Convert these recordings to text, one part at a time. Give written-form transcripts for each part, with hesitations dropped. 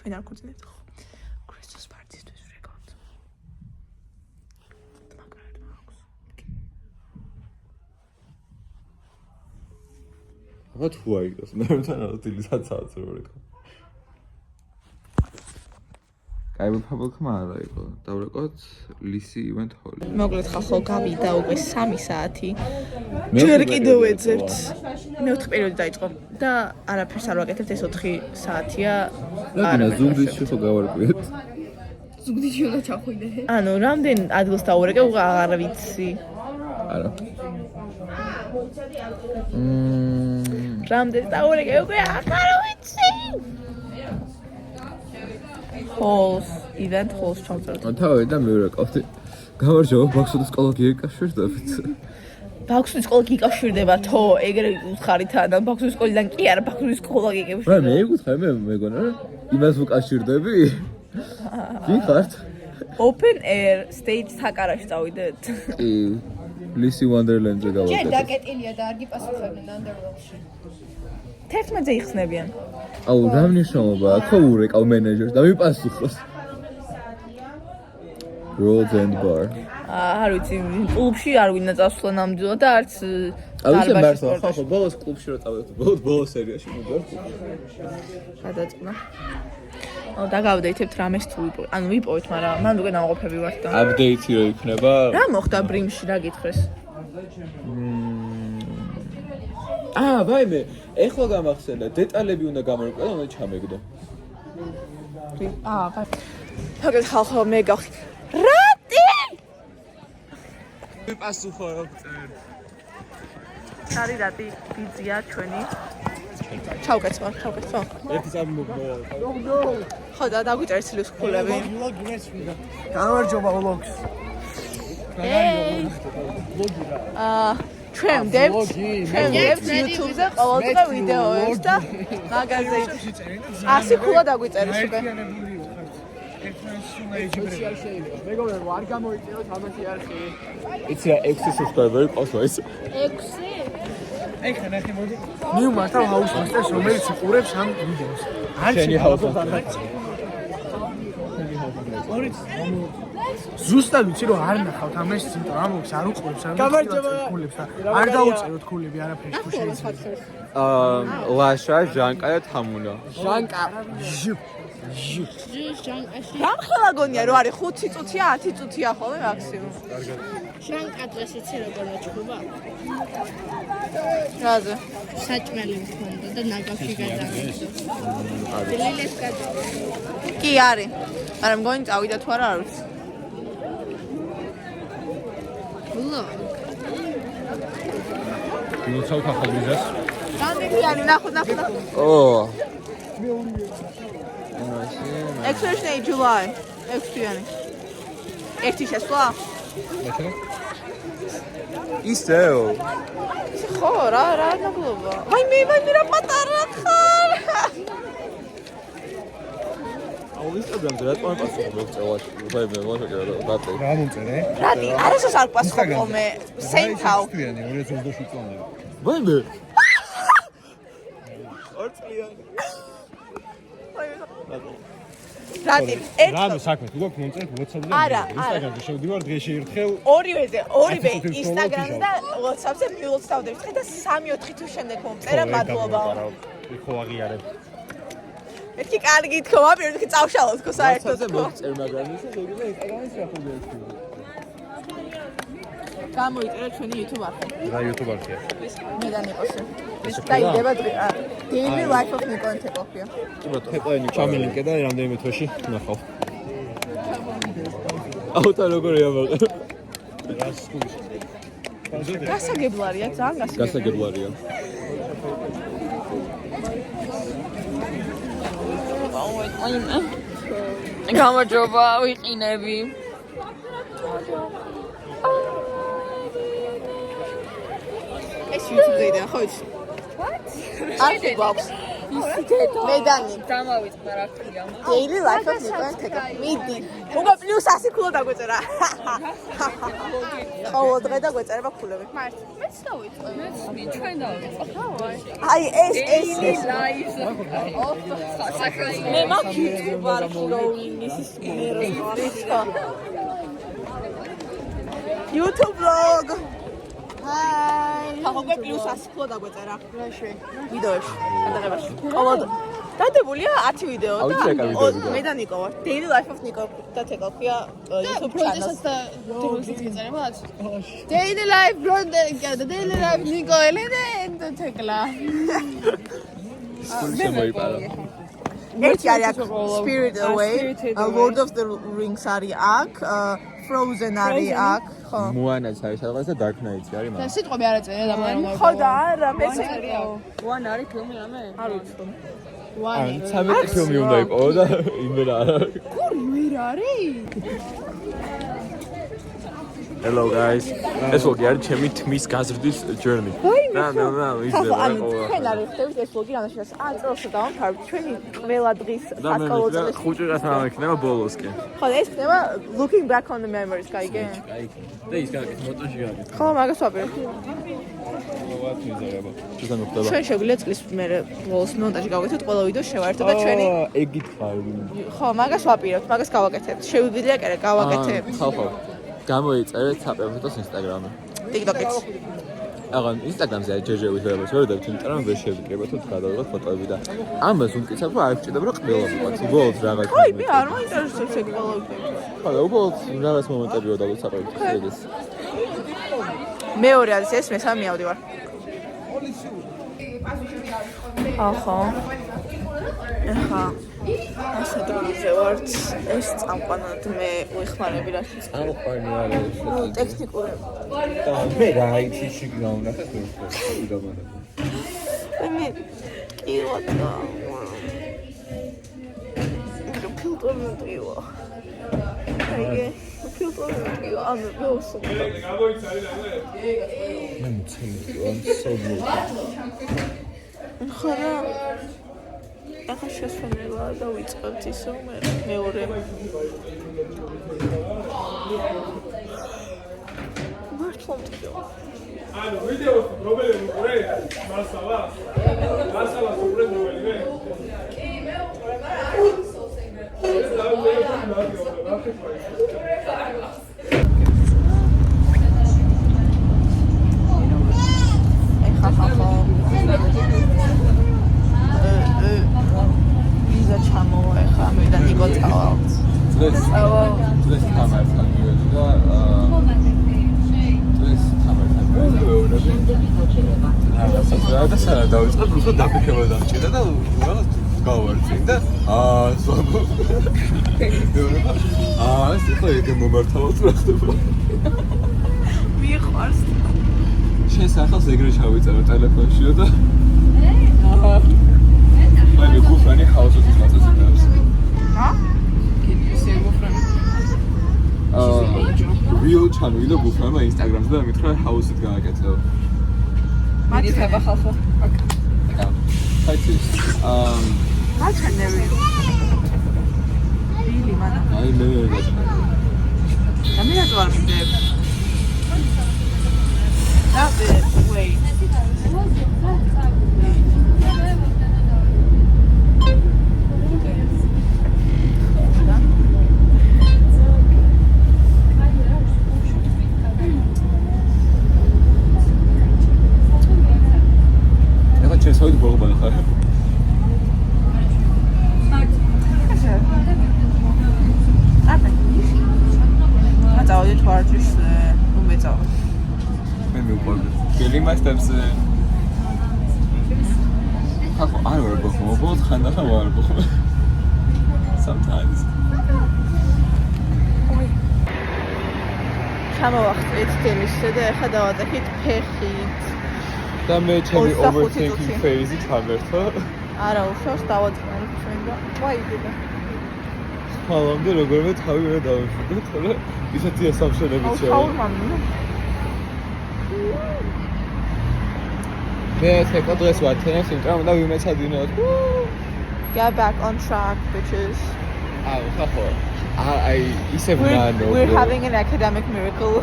ჩვენ არ ქორწინებთ ხო ქრისტეს პარტიისთვის ვრეკავთ მაგრამ აქვს აბა თუ აიგოს მე მეთანადო დილისაც საათზე კაი ფაბულქმა არა იყო დავრეკოთ ლისი ივენთ ჰოლი მოკლედ ხალხო გავიდა უკვე 3 საათი ჯერ კიდევ ეძებთ მეოთხე პერიოდი დაიწყო და არაფერს არ ვაკეთებთ ეს 4 საათია არა ზუგდიდში ხო გავარკვიეთ ზუგდიდში უნდა ჩახვიდე ანუ რამდენ ადგილს დაურეკე აღარ ვიცი არა რამდენ დაურეკე უკვე აღარ ვიცი Halls, event halls ჩავწეროთ. თავი და მივერეკავდი. გამარჯობა, ბაქსუდის სკოლა გიკავშირდებით. ბაქსუდის სკოლა გიკავშირდება, თო, ეგრე უთხარით და ბაქსუდის სკოლიდან კი არა, ბაქსუდის სკოლა გიკავშირდება. რა მე ეკუთხე მე მეგონა რა? იმას უკავშირდები? კი ხართ? Open air stage საკარაში წავიდეთ. კი. Lisi Wonderland-ზე გავაკეთე. ჯერ დაკეტილია და არ გიპასუხებდნენ Underworld-ში. 11-ზე იხსნებიან. აუ, რა მნიშვნელობა აქვს ურეკავ მენეჯერს და მიპასუხოს. Roads and Bar. არ ვიცი, კლუბში არ ვინდა წასვლა ნამდვილად და არც დავიცე მართლა, ხო, ბოლოს კლუბში რო წავედით, ბოლოს სერიაში მოვიდა კლუბში. გადაწყდა. აუ, დაგავდეითებთ რამეს თუ ვიპოვეთ. ანუ ვიპოვეთ, მაგრამ მან უკვე ნამყოფები ვართ და. Update-ი რო იქნება. რა მოხდა ბრიმში, რა გითხრეს? ვაიმე, ეხლა გამახსენდა, დეტალები უნდა გამოვიყო და უნდა ჩამეგდო. ვაი. თქო, ხალხო, მე გავხდი. რატი? მიპასუხო რა წერ. არის რატი ბიძია ჩვენი. ჩავკეცვა. ერთი წამიმოგდო. ხო და დაგვიწერე ცილის ხულები. გამარჯობა ვლოგს. ჩვენ ვდებთ YouTube-ზე ყოველდღე ვიდეოებს და მაგაზე 100 ხულა დაგვიწერეს უკვე. მეგობრებო, არ გამოიწეროთ ამაში არხი. იცი რა 6 subscriber-ი ყავს ეს. 6 ეხლა ნახე მოდი. მივმართავ ჰაუსმასტერს, რომელიც უყურებს ამ ვიდეოს. შენი ჰაუსმასტერი. ზუსტად ვიცი რომ არ ნახავთ ამას, იმიტომ რომ ამოქს არ უყურებს, არ დაუწეროთ ქულები არაფერი თუ შეიძლება. ლაშა, ჟანკა და თამუნა. ჟანკა. ჟანკაში გამხელა გონია რომ არის 5 წუთია, 10 წუთია ხოლმე მაქსიმუმ. ჟანკა დღეს იცი როგორ მოჩხუბა რაზე? საჭმელი მქონდა და ნაგავში გადავიდა. დილილეს გადავიდა. კი არის. მაგრამ მგონი წავიდა თუ არა არ ვიცი. მიცავ ხალხიზას. რამდენიანი ნახოთ. ო. Expression July. Expression. ერთი შესვლა? ისეო. ხო, რა ნაბლობა. ვაი მე რა პატარა ხარ. აუ Instagram-ზე რატომ პასუხობ მოგწევაში? ვაი მე მოშეკერა რატო? რა მომწერე? რატი? არასოს არ პასუხობ ხოლმე. Same-how. 2027 წლამდე. ვაი მე. ორწლიანი. რატი? რამე საქმე თუ გვაქვს მომწერეთ WhatsApp-ზე? არა. Instagram-ზე შევდივარ დღეში ერთხელ. ორივე Instagram-ზე და WhatsApp-ზე მილოცავდებით და 3-4 თუ შემდეგ მომწერა მადლობა. ხო აღიარებ. მეთქი კარგი თქო, მეთქი წავშალოთ თქო საერთოდ თქო. მოგწერ მაგრამ ისე შეგიძლია Instagram-ში ახლა გექცი. გამოიწერა ჩვენი YouTube არხი. რა YouTube არხია? მე და ნიკოსი. ეს დაიდება Daily Life of Nico and Tepofia. კი ბატონო. ეტყვენი ჩამილინკე და რამდენიმე თვეში ნახავ. აუთა როგორი ამაყა. რა სკულში. გასაგებლარია, ძალიან გასაგებლარია. გამარჯობა, ვიყინები. ეს YouTube-დან ხო იცი? What? არ გვაქვს. მედანი. დამავიწყდა რა ქვია. Daily life of Nico and Teka. მიდი. უკვე პლუს 100 ქულა დაგვეწერა. ყოველ დღე დაგვეწერება ქულები. მართ მეც დავიწყე ჩვენ დავიწყო. აი ეს ლაივს. მე მაქვს YouTube არ following is YouTube vlog. Hi. ხაღობე პლუს 100 ქულა დაგვეწერა. რაში ვიდეოში. გადაღებაში. ყოველ დადებულია 10 ვიდეო აუცი ეკა ვიდეო. მე და ნიკო ვარ. Daily life of Nico და Teka ქვია YouTube channel-ს. პროდიუსერს გიწერება Daily life Daily life Nico Elena and Tekla შემოიპარა. ერთი არის აქ Spirit Away, Lord of the Rings არის აქ, Frozen არის აქ, ხო. მოანაც არის რაღაც და Dark Knight-ი არის და მაგრამ. სიტყვები არ აწერია და მაგრამ ხო და არა, მე ვან არის ფილმი რამე? არ ვიცი. ან 13 ფილმი უნდა იყოს და იმერა არა. ვერ არის Hello guys. ეს ვლოგი არის ჩემი თმის გაზრდის journey. და მე ვიზრდება ანუ ყოველ. თქვენ არის ხდებით ეს ვლოგი რამაშას წელს დავამთავრებთ ჩვენი ყველა დღის და მე სასკოლო წლის. ხუჭი რასმა იქნება ბოლოსკენ. ხო და ეს ხდება looking back on the memories, გაიგე? აი, და ის გაკეთე მოტოში გაკეთე. ხო, მაგას ვაპირებ. what მიზერება. შეგან ხდება. ჩვენ შეგვიძლია წლის მერე ბოლოს მონტაჟი გავაკეთოთ, ყველა ვიდეო შევაერთოთ და ჩვენი ეგით ხარ. ხო, მაგას ვაპირებთ, მაგას გავაკეთებთ. შეგვიძლია კერე გავაკეთებთ. ხო. გამოიწერეთ საფეხბურთოს Instagram-ი. TikTok-იც. აღარ Instagram-ზე ჯეჯევის ვერებას ვერდებ, იმიტომ რომ ვერ შევიკრიბოთ თუ გადავიღოთ ფოტოები და ამას უმკიცებ რომ არ ვჭირდება რომ ყველა მოყვათ. უბრალოდ რაღაც. ხო, მე არ მაინტერესებს ეგ ყველა ვიდეო. ხო, და უბრალოდ რაღაც მომენტები ვიდავთ საფეხბურთოს ეგეს. მეორე არის ეს, მესამე ავდივარ. ახლა ასე დროზე ვართ, ეს წამყვანად მე ვიხმარები რაში წამყვანი არის. ტექნიკური. და მე რა იცი შეგნაუნახეთ რომ ვიდავანებ. მე კი ვატა. მე ფილტრებია. აიგე, ფილტრებია. ანუ ვოსო. მე მცელი ვარ, სოვლო. ხარა ახლა შესვენებაა და ვიწყებთ ისო მეორე მართლა მტკიო ანუ ვიდეოს პრობლემები ყურე მასალა პრობლემები კი მე უყურე ვიზა ჩამოვა ახლა მე და ნიკო წავალთ. დღეს თამართან მივედი და დღეს თამართან მივედი. და საერთოდ დავიწყებ უფრო დაფიქრება დამჭირდა და რაღაც გავარწინ და სვამო. ეს ხო ეგ მომართავოთ რა ხდება. მიყვარს. შენ სახელს ეგრე ჩავიწერე ტელეფონშიო და მე გუფრანი ხაოსის მაწესებს. ჰა? real ჩამოვიდა გუფრანმა Instagram-ზე და მითხრა ჰაუსით გააკეთო. მიდი ხება ხალხო. ფაიცის. გაჩნევი. ბილი მანა. აი მე გაჩნევი. და მე რატო არ ვიდებ? Wait. ეხლა ჩემს ხოდი ბოლობან ხარ. მაწავდი თვარჯიშ უმეწავა. მე მიყვარდა. გელიმასტებს ხახო არ ვარ ბოლოდ ხანდახან ვარ ბოლოდ. Sometimes. ჩამოვახტეთ თემისზე და ახლა დავატეხით ფეხით. და მე ჩემი 25 overthinking phase-ი ჩამერთო. არა, უშავს დავაწყნარებ ჩვენ და ვაიგება. ხალამდე როგორმე თავი ვერ დავიშვიდე, ხოლო ისეთი სამშენებით აუ, ხაურ მამი. მე თეკო დღეს ვარ თენას, იმიტომ რომ უნდა ვიმეცადინოთ. Get back on track, bitches. We're having an academic miracle.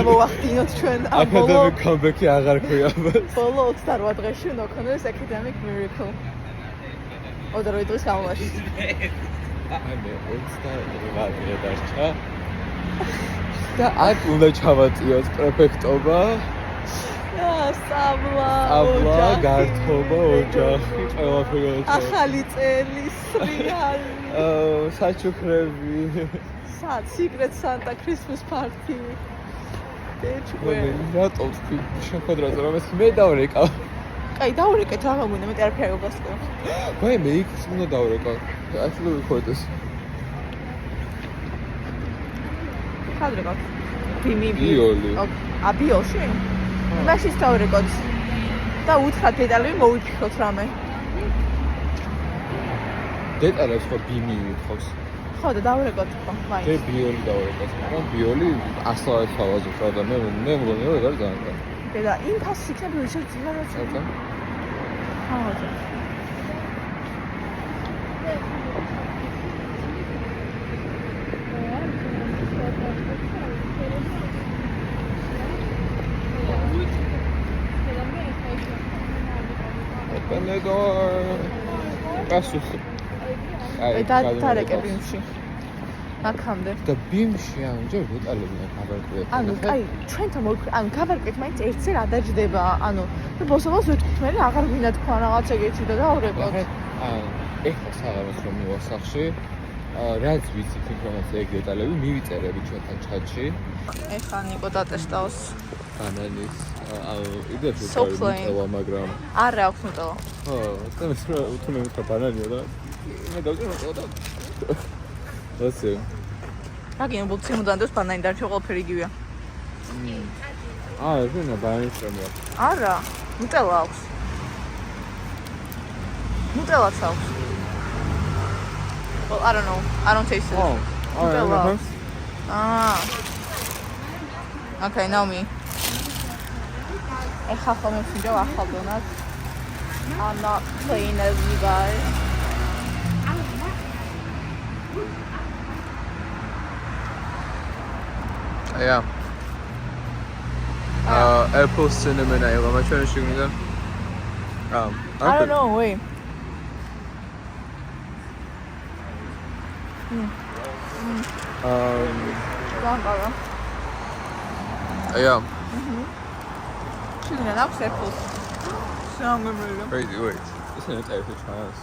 მოვახდინოთ ჩვენ ამ Academic comeback-ი აღარ ქვია მას. ბოლო 28 დღეში უნდა გქონდეს academic miracle. 28 დღის განმავლობაში. მე 28 დღე დარჩა. და აქ უნდა ჩავაწიოთ პრეფექტობა. Sabla, გართობა, ოჯახი, ყველაფერი. ახალი წელი, სრიალი. საჩუქრები. Secret Santa Christmas party. რატომ შეხვედრაზე რომ ეს მე დავრეკავ? აი, დავრეკეთ, რა გვინდა, მეტი არაფერი არ გასწრო. ვაი, მე იქს უნდა დავრეკავ. ახლა ვიხოდეს. ხადრე გაქვს. ბიმი. ბიოლი. ბიოლში? მაშინ დავრეკოთ. და უთხრათ დეტალები მოვიფიქროთ რამე. დეტალებს ხო ბიმი ვითხავს. ხო და დავრეკოთ ხო, მაინც. მე ბიოლი დავრეკავ. მაგრამ ბიოლი ასლავებს ხავაზობს რა და მე მგონი რომ ეგ არის ძალიან კარგი. და იმ ფასს იქნება ვიშევ ძილარაც. ხო. გასუსტ. აი დარეკე ბიმში. აქამდე. და ბიმში ან ჯერ დეტალები გავარკვიეთ. ანუ აი ჩვენთან მოვიქრე, ანუ გავარკვიეთ მაინც ერთზე რა დაждდება, ანუ და ბოლოს ვეთქვით მე აღარ გვინდა თქვა რაღაც ეგეთი და დავრეკოთ. ეხლა საღამოს რომ მივასახში, რაც ვიცით ინფორმაცია ეგ დეტალები მივიწერები ჩვენთან ჩატში. ეხლა ნიკო დატესტავს. ბანანის იდეაში ვიყავ, მაგრამ არა აქვს ნუტელა. ხო, ეს თუნე ვიქა ბანანია და მე დავწერო და ასე. აგენ ბუციმუდან დოს ბანანი დარჩა ყველაფერი იგივეა. ეს είναι ბანანის შემოა. არა, ნუტელა აქვს. ნუტელაც აქვს. Well, I don't know. I don't taste it. Nutella. Okay, now me. ეხლა ხოლმე ვსინჯავ ახალ დონატს. I'm not playing as you guys. Yeah. Apple cinnamon ale. Am I trying to shoot me there? I don't know, wait. Yeah. Shouldn't have apples. So I'm gonna move them. Crazy, wait. Isn't it type of trials?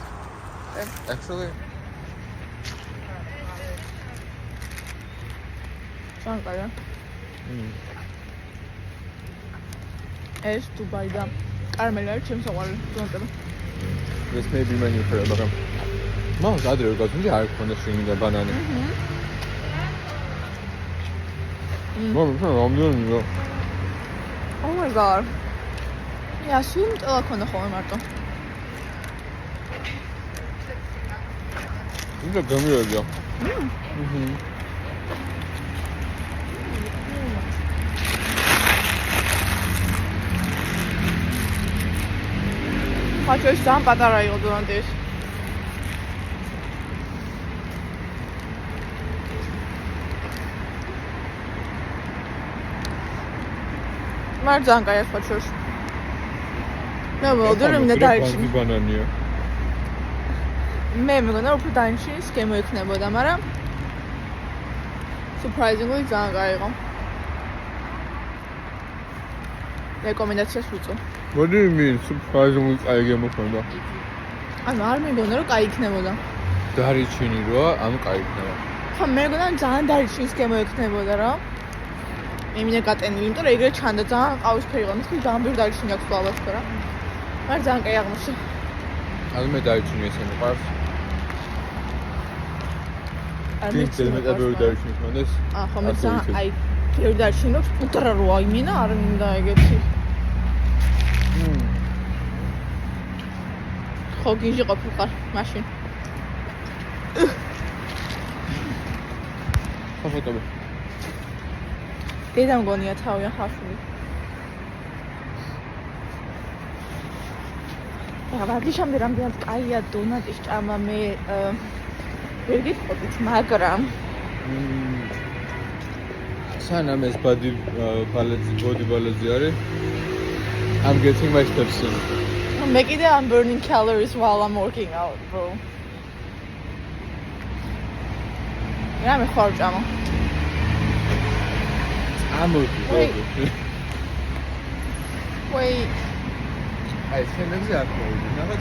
Actually? Sankara. Es Dubai da. Carmela, ჩემს აყოლე. This may be my new favorite, მაგრამ მას ადრე ვიყავ, თუნდაც არ ქონდა შენი და ბანანი. მომ. Oh my god. Ja, სულ ტელა ქონდა ხოლმე მარტო. ინდა გამიოჯა. ხაჭო ის ძალიან პატარა იყო დონტი ეს. მარ ძალიან კაი ხაჭოш. მე მოდერ მინდა დაიჭი. ბანანია. მე მეგონა უფრო დაიჭი სკემო იქნებოდა, მაგრამ surprisingly ძალიან კაი იყო. რეკომენდაციას ვუწევ. What do you mean surprisingly კაი გემოხონდა? ანუ არ მეგონა რომ კაი იქნებოდა. დარიჩინი როა, ანუ კაი იქნება. ხო, მეგონა ძალიან დარიჩინს გემო იქნებოდა რა. მე მინდა გატენილი, იმიტომ რომ ეგრე ჩანდა ძალიან ყავისფერი იყო. მისთვის ძალიან ბევრი დარიჩინი აქვს ყავას ხო რა. მაგრამ ძალიან კაი აღმოჩნდა. ანუ მე დარიჩინი ესე მიყვარს. არ მიცემ მე ბევრი დარიჩინი ხონდეს. ხო, მე ძალიან აი ბევრი დარიჩინი აქვს, პუტარა როა იმინა, არ მინდა ეგეთი. ხო, გიჟი ყოფილიყარ მაშინ. ხო, ფოტოები. დედა მგონია თავი ახალშული. ვარჯიშამდე რამდენად კაია დონატის ჭამა მე ვერ გიტყოდით, მაგრამ სანამ ეს body balance არის I'm getting my steps in. მე კიდე I'm burning calories while I'm working out, bro. რა მე ხარ ჭამა? Wait. აი, შენებზე არ მოვიდი, ნახეთ.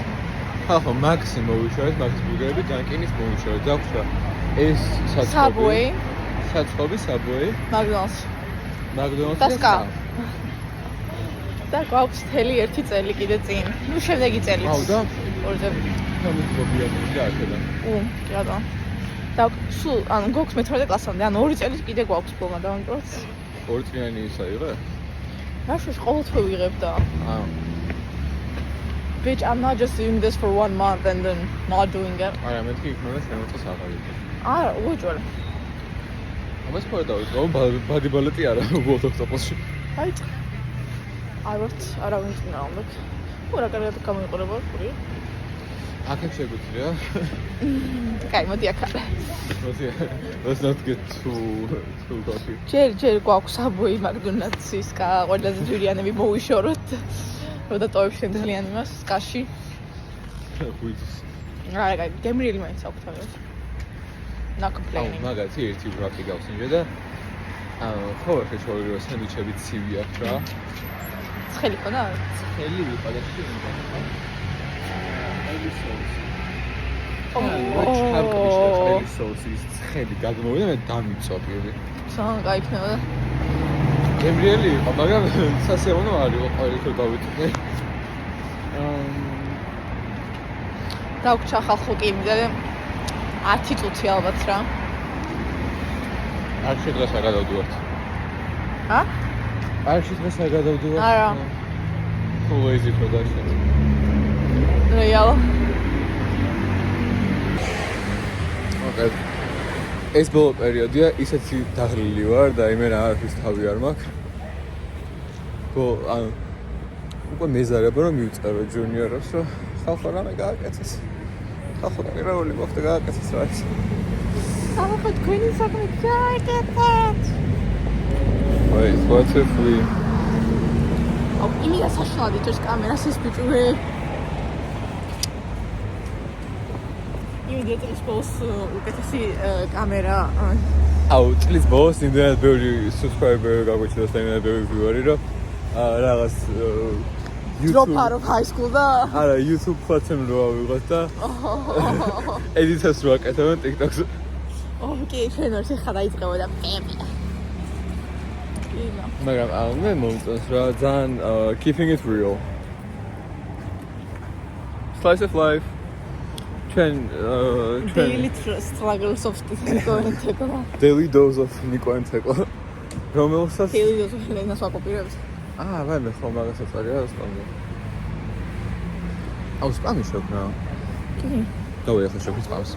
ხალხო, მაქსი მოვიშორეთ, მაქსის ბურგერები, ჯანკინის მოვიშორეთ. დაგვსვა ეს Subway, საწყობი Subway, McDonald's. McDonald's და SCA. და გვაქვს მთელი ერთი წელი კიდე წინ. ნუ შემდეგი წელიც. აუ და ორი წელი. მომიწყობიანები აქედან. კი რა. და სულ ანუ გვაქვს მე-18 კლასამდე, ანუ ორი წელი კიდე გვაქვს ფლომა დავამტყოთ. ორი წლიანი ისა იყო? რა შეშ ყოველთვის ვიღებ და აა. Bitch, I'm not just doing this for 1 month and then not doing it. არა, მეთქი იქნება შემოწეს აღარი. არა, უჯვარ. ამას ხო დავიწყო, body balance არა, უბრალოდ ოქტოპოსში. აი. არა ვინც ნაუნდ. ურა კარგად გამოიყურება, ხური. აქ შეგვიძლია. კაი, მოდი აქ. Let's not get too coffee. ჯერ გვაქვს Subway, McDonald's, SCA, ყველაზე ძვირიანები მოვიშოროთ. როდა ტოვებ შემძლიანი მას SCA-ში. Ღვიძლს. არა, კაი, გემრიელი მაინც აქვს თავი. Not complaining. მაგათი ერთი ვრაპი გავსინჯე და ხოლმე შეიძლება სანდვიჩები ცივი აქვს რა. ცხელი ხოდა? ხელი ვიყო და შეიძლება. სოუსის ხელი გაგმოვიდა მე დამიწვავდი. სან გაიქნება. გემრიელი იყო, მაგრამ სასიამოვნო არ იყო ყოველთვის გავიწვე. დაგვჭა ხალხო კი იმდე 10 წუთი ალბათ რა. არ შედგას არ გადავდივართ. ჰა? არ შედგას არ გადავდივართ. არა. Full lazy production. რეალა. ოკეი. ეს ბოლო პერიოდია, ისეთი დაღლილი ვარ და იმენა არაფრის თავი არ მაქვს. ანუ უკვე მეზარება რომ მივწერო ჯუნიორებს, რომ ხალხო რამე გააკეთეს. ხალხო პირველი მოხდა გააკეთეს რა ის. ხალხო თქვენი საქმე გააკეთეთ. Wait, what if we იმიდა საშუალო ის კამერას ეს ბიჭური. იმიდა ეს პოს უკეთესი კამერა. აუ, წლის ბოლოს იმდენად ბევრი subscriber გაგვიჩნდა და იმდენად ბევრი viewer-ი რომ რაღაც Drop out of high school და არა, YouTube platform რო ავიღოთ და edit-ს რო აკეთებენ TikTok-ზე. ოკეი, შენ არ შეხა დაიწყებოდა პემპი. მაგრამ მე მომწონს რა ძალიან keeping it real. Slice of life. Daily struggles of Nico and Tekla. Daily dose of Nico and Tekla. რომელსაც Daily dose of Helena's ვაკოპირებს. ვაიმე ხო მაგასაც არის სპამი. აუ სპამი შევქნა. კი. დავი ახლა შევქნა სპამს.